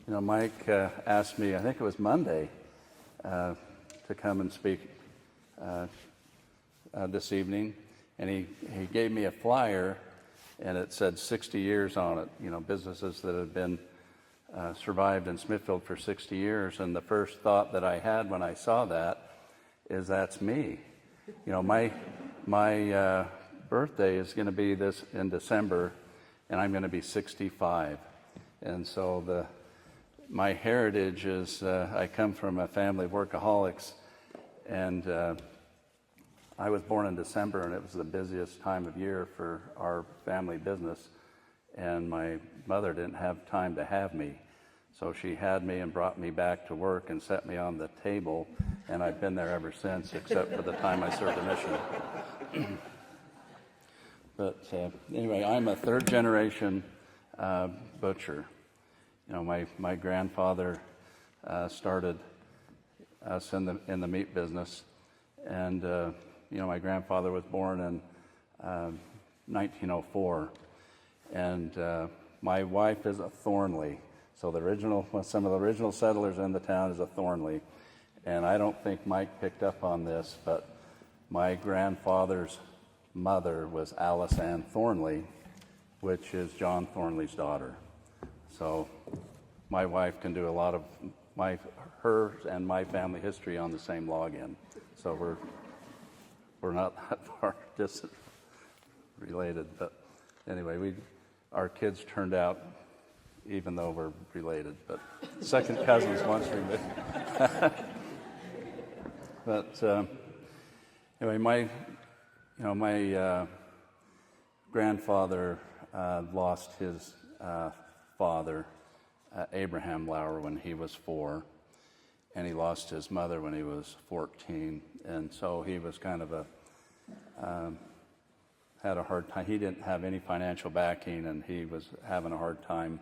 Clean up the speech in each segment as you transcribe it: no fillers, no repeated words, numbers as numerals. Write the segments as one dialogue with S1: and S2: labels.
S1: Mike asked me, I think it was Monday, to come and speak this evening, and he gave me a flyer, and it said 60 years on it, businesses that have been survived in Smithfield for 60 years, and the first thought that I had when I saw that is that's me. My birthday is going to be this in December, and I'm going to be 65, and so my heritage is I come from a family of workaholics, and I was born in December, and it was the busiest time of year for our family business, and my mother didn't have time to have me, so she had me and brought me back to work and set me on the table, and I've been there ever since, except for the time I served the mission. But anyway, I'm a third generation butcher. My grandfather started us in the meat business, and my grandfather was born in 1904, and my wife is a Thornley. So some of the original settlers in the town is a Thornley, and I don't think Mike picked up on this, but my grandfather's mother was Alice Ann Thornley, which is John Thornley's daughter. So my wife can do a lot of hers and my family history on the same login. So we're not that far distant related, but anyway, our kids turned out, even though we're related, but second cousins once removed. But anyway, my grandfather lost his father, Abraham Lauer, when he was 4, and he lost his mother when he was 14, and so he was kind of had a hard time. He didn't have any financial backing, and he was having a hard time.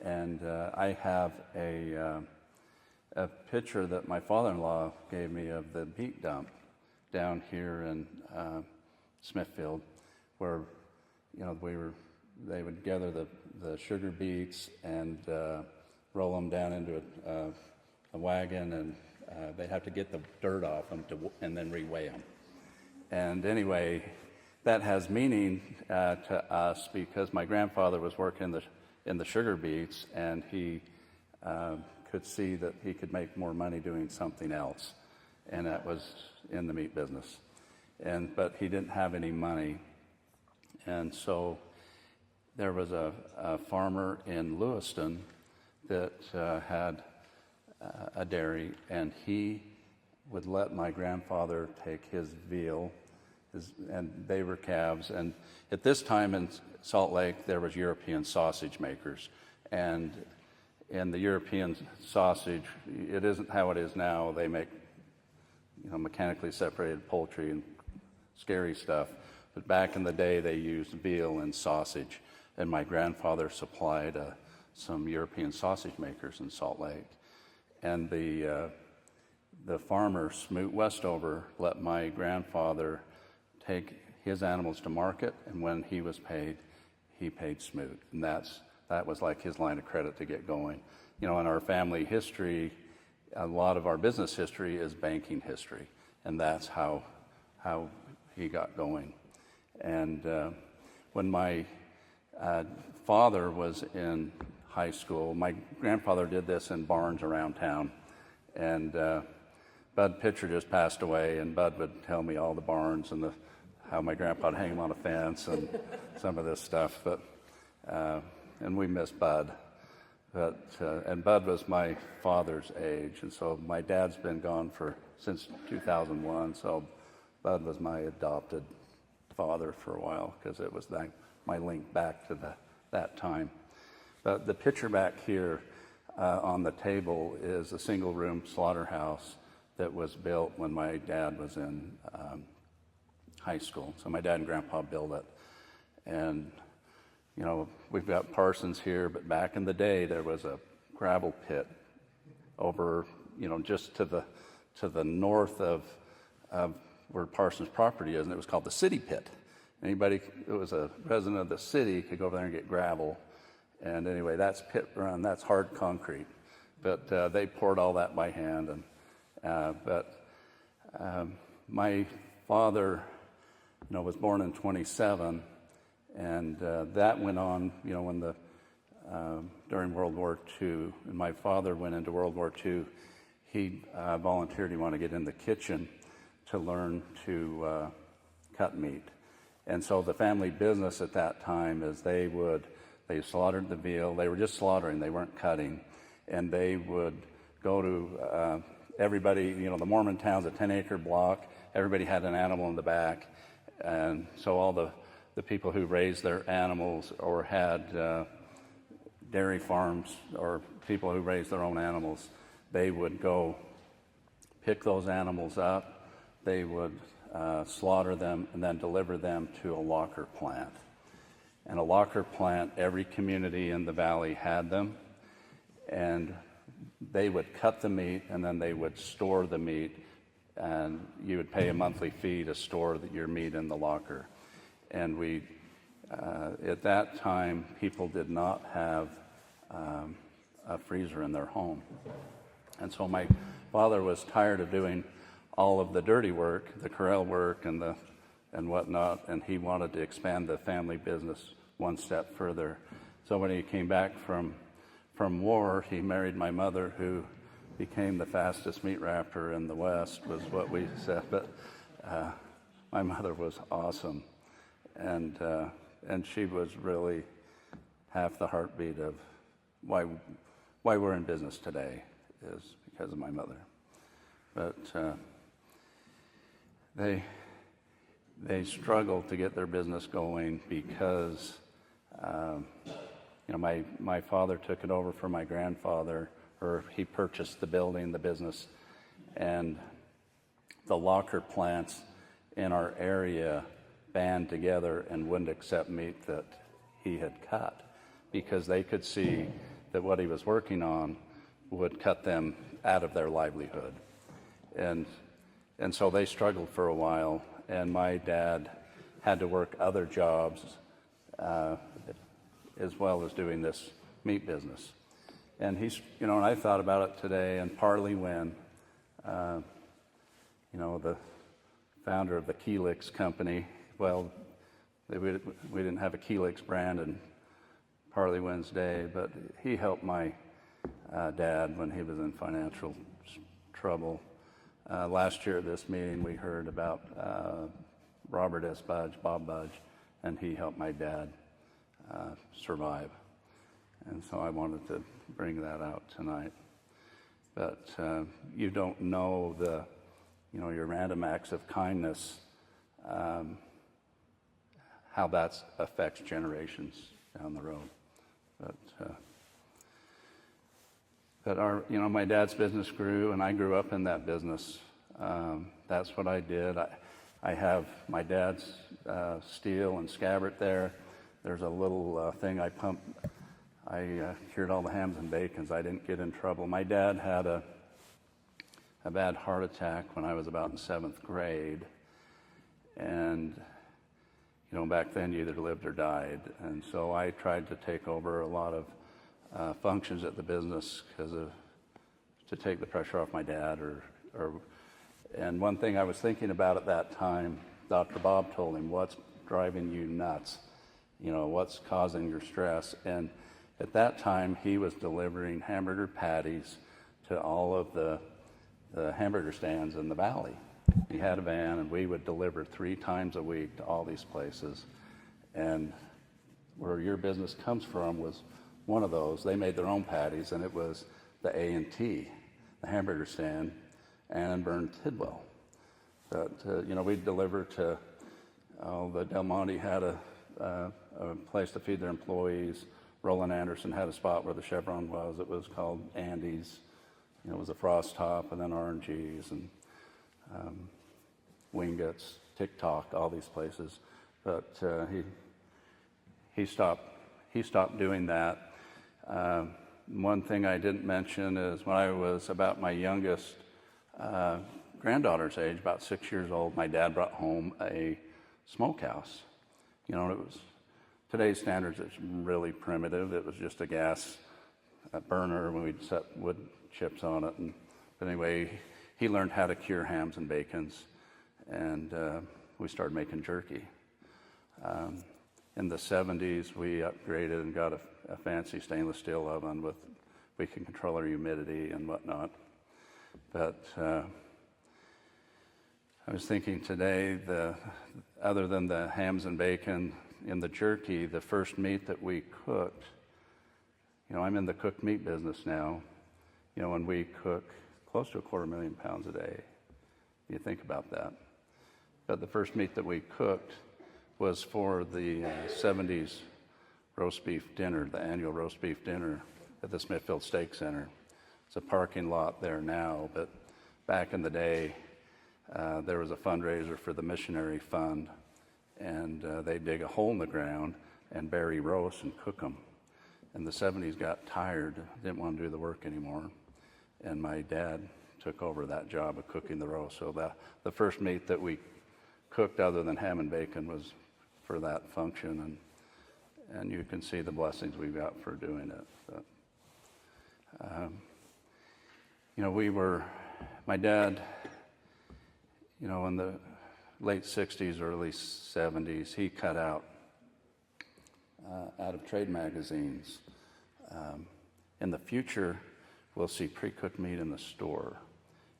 S1: And I have a picture that my father-in-law gave me of the beet dump down here in Smithfield, where they would gather the sugar beets and roll them down into a wagon, and they'd have to get the dirt off them and then reweigh them. And anyway, that has meaning to us because my grandfather was working in the sugar beets, and he could see that he could make more money doing something else, and that was in the meat business. But he didn't have any money, and so there was a farmer in Lewiston that had a dairy, and he would let my grandfather take his veal, and they were calves. And at this time in Salt Lake, there was European sausage makers, and in the European sausage, it isn't how it is now. They make mechanically separated poultry and scary stuff, but back in the day, they used veal and sausage, and my grandfather supplied some European sausage makers in Salt Lake, and the farmer, Smoot Westover, let my grandfather take his animals to market, and when he was paid, he paid Smoot, and that was like his line of credit to get going. In our family history, a lot of our business history is banking history, and that's how he got going. And when my father was in high school, my grandfather did this in barns around town, and Bud Pitcher just passed away, and Bud would tell me all the barns and how my grandpa would hang them on a fence and some of this stuff. But and we miss Bud. And Bud was my father's age, and so my dad's been gone since 2001. So Bud was my adopted father for a while because it was my link back to that time. But the picture back here on the table is a single-room slaughterhouse that was built when my dad was in high school. So my dad and grandpa built it. And, we've got Parsons here, but back in the day, there was a gravel pit over, just to the north of where Parsons' property is, and it was called the City Pit. Anybody who was a resident of the city could go over there and get gravel. And anyway, that's pit run, that's hard concrete. But they poured all that by hand. My father, was born in 27, and that went on, when during World War II. And my father went into World War II. He volunteered. He wanted to get in the kitchen to learn to cut meat. And so the family business at that time is they slaughtered the veal. They were just slaughtering. They weren't cutting. And they would go to everybody, the Mormon town's a 10-acre block. Everybody had an animal in the back. And so all the people who raised their animals or had dairy farms or people who raised their own animals, they would go pick those animals up. They would slaughter them and then deliver them to a locker plant. And a locker plant, every community in the valley had them. And they would cut the meat and then they would store the meat, and you would pay a monthly fee to store your meat in the locker. And at that time, people did not have a freezer in their home. And so my father was tired of doing all of the dirty work, the corral work and whatnot, and he wanted to expand the family business one step further. So when he came back from war, he married my mother, who became the fastest meat wrapper in the West, was what we said. But my mother was awesome, and she was really half the heartbeat of why we're in business today, is because of my mother. But they struggled to get their business going because my father took it over from my grandfather, or he purchased the building, the business, and the locker plants in our area band together and wouldn't accept meat that he had cut, because they could see that what he was working on would cut them out of their livelihood. And so they struggled for a while, and my dad had to work other jobs as well as doing this meat business. And he's, and I thought about it today, and Parley Wynn, the founder of the Keelix company, well, we didn't have a Keelix brand in Parley Wynn's day, but he helped my dad when he was in financial trouble. Last year at this meeting, we heard about Robert S. Budge, Bob Budge, and he helped my dad survive. And so I wanted to bring that out tonight. But you don't know your random acts of kindness, how that affects generations down the road. But my dad's business grew, and I grew up in that business. That's what I did. I have my dad's steel and scabbard there. There's a little thing I pumped. I cured all the hams and bacons. I didn't get in trouble. My dad had a bad heart attack when I was about in 7th grade. And, back then you either lived or died. And so I tried to take over a lot of functions at the business to take the pressure off my dad. And one thing I was thinking about at that time, Dr. Bob told him, what's driving you nuts? What's causing your stress? And at that time, he was delivering hamburger patties to all of the hamburger stands in the valley. He had a van, and we would deliver 3 times a week to all these places. And where your business comes from was one of those. They made their own patties, and it was the A&T, the hamburger stand, and Burn Tidwell. But, we'd deliver to, the Del Monte had a place to feed their employees. Roland Anderson had a spot where the Chevron was. It was called Andy's. It was a Frost Top, and then R&G's, and Wingett's, TikTok, all these places. But he stopped doing that. One thing I didn't mention is when I was about my youngest granddaughter's age, about 6 years old, my dad brought home a smokehouse. It was today's standards, it's really primitive. It was just a gas burner when we'd set wood chips on it. But anyway, he learned how to cure hams and bacons, and we started making jerky. In the 70s, we upgraded and got a fancy stainless steel oven with, we can control our humidity and whatnot. But I was thinking today, other than the hams and bacon in the jerky, the first meat that we cooked, I'm in the cooked meat business now, and we cook close to 250,000 pounds a day. You think about that. But the first meat that we cooked was for the 70s roast beef dinner, the annual roast beef dinner at the Smithfield Steak Center. It's a parking lot there now, but back in the day, there was a fundraiser for the Missionary Fund, and they dig a hole in the ground and bury roasts and cook them. And the 70s got tired, didn't want to do the work anymore, and my dad took over that job of cooking the roast. So the first meat that we cooked other than ham and bacon was for that function, and you can see the blessings we got for doing it. But, my dad, in the late 60s, early 70s, he cut out of trade magazines. In the future, we'll see pre-cooked meat in the store.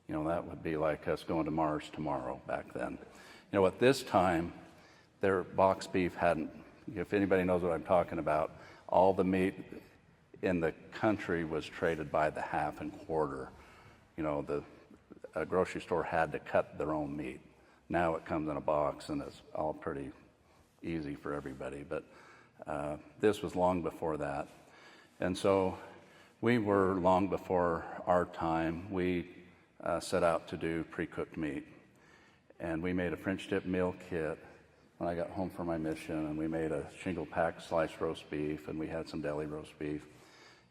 S1: That would be like us going to Mars tomorrow back then. At this time, their box beef hadn't, if anybody knows what I'm talking about, all the meat in the country was traded by the half and quarter. A grocery store had to cut their own meat. Now it comes in a box and it's all pretty easy for everybody. But this was long before that. And so we were long before our time. We set out to do pre-cooked meat. And we made a French dip meal kit when I got home from my mission, and we made a shingle packed sliced roast beef, and we had some deli roast beef,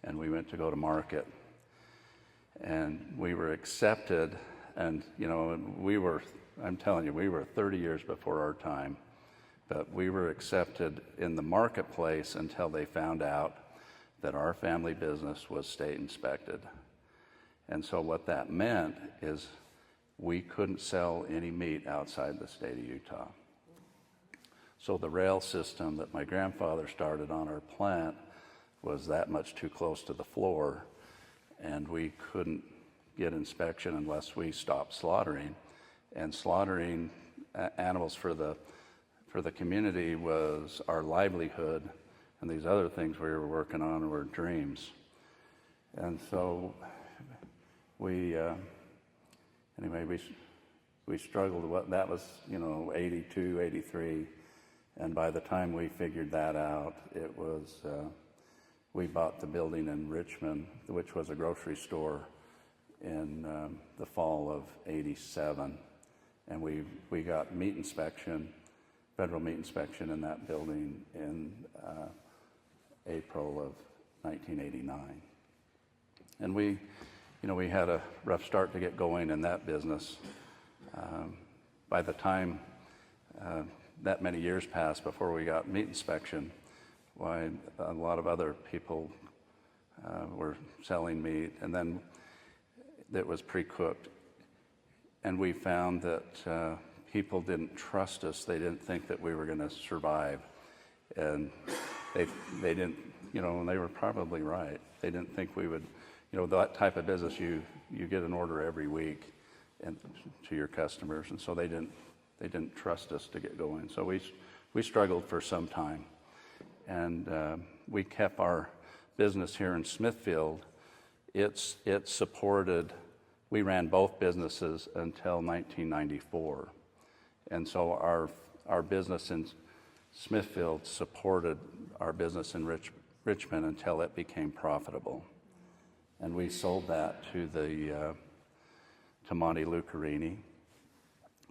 S1: and we went to go to market. And we were accepted, and I'm telling you, we were 30 years before our time, but we were accepted in the marketplace until they found out that our family business was state inspected. And so what that meant is we couldn't sell any meat outside the state of Utah. So the rail system that my grandfather started on our plant was that much too close to the floor, and we couldn't get inspection unless we stopped slaughtering. And slaughtering animals for the community was our livelihood, and these other things we were working on were dreams. And so we struggled. That was 82, 83, and by the time we figured that out, it was we bought the building in Richmond, which was a grocery store, in the fall of '87, and we got meat inspection, federal meat inspection in that building in April of 1989, and we had a rough start to get going in that business. By the time that many years passed before we got meat inspection, a lot of other people were selling meat, and then it was pre-cooked. And we found that people didn't trust us. They didn't think that we were going to survive. And they didn't, and they were probably right. They didn't think we would, that type of business, you get an order every week and to your customers, and so they didn't trust us to get going. So we struggled for some time, and we kept our business here in Smithfield. It supported. We ran both businesses until 1994, and so our business in Smithfield supported our business in Richmond until it became profitable, and we sold that to Monty Lucarini.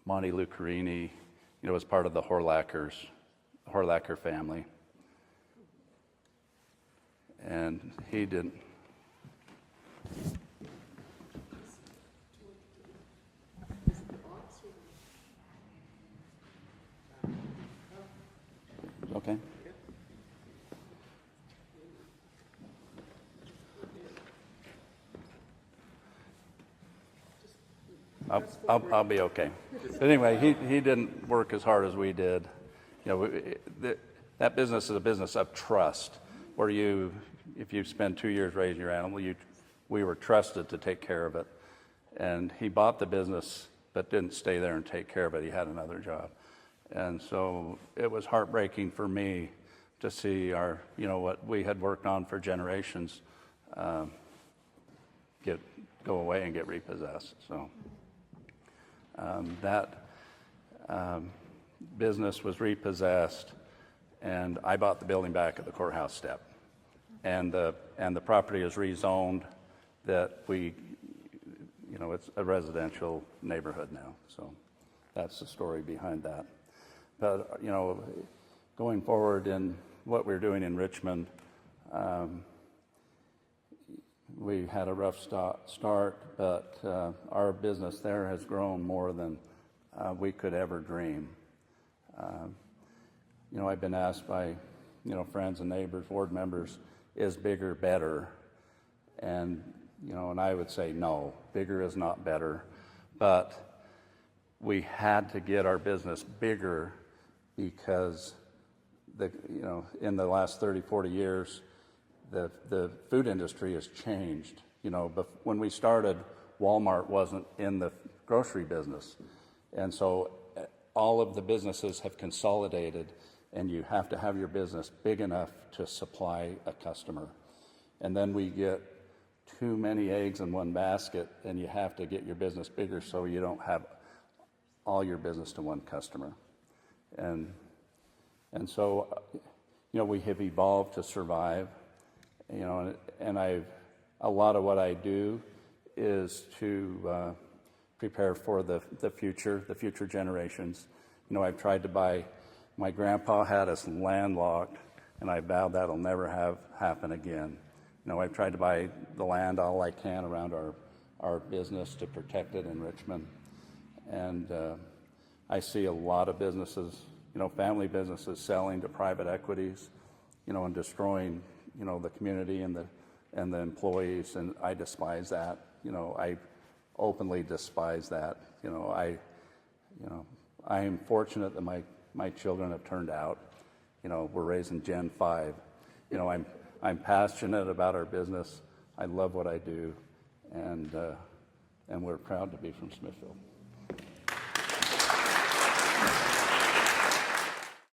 S1: Monty Lucarini, was part of the Horlacher family, and he didn't. Okay. I'll be okay. But anyway, he didn't work as hard as we did. You know, that business is a business of trust, where if you spend 2 years raising your animal, we were trusted to take care of it. And he bought the business, but didn't stay there and take care of it. He had another job. And so it was heartbreaking for me to see what we had worked on for generations go away and get repossessed. So that business was repossessed, and I bought the building back at the courthouse step. And the property is rezoned that it's a residential neighborhood now. So that's the story behind that. But, going forward in what we're doing in Richmond, we had a rough start, but our business there has grown more than we could ever dream. I've been asked by, friends and neighbors, ward members, is bigger better? And I would say no, bigger is not better. But we had to get our business bigger because in the last 30, 40 years, the food industry has changed. But when we started, Walmart wasn't in the grocery business. And so all of the businesses have consolidated, and you have to have your business big enough to supply a customer. And then we get too many eggs in one basket, and you have to get your business bigger so you don't have all your business to one customer. And so, we have evolved to survive, and a lot of what I do is to prepare for the future generations. I've tried to buy, my grandpa had us landlocked, and I vowed that'll never happen again. I've tried to buy the land all I can around our business to protect it in Richmond. And I see a lot of businesses, family businesses selling to private equities, and destroying, the community and the employees. And I despise that. I openly despise that. I am fortunate that my children have turned out. We're raising Gen 5. I'm passionate about our business. I love what I do, and we're proud to be from Smithfield.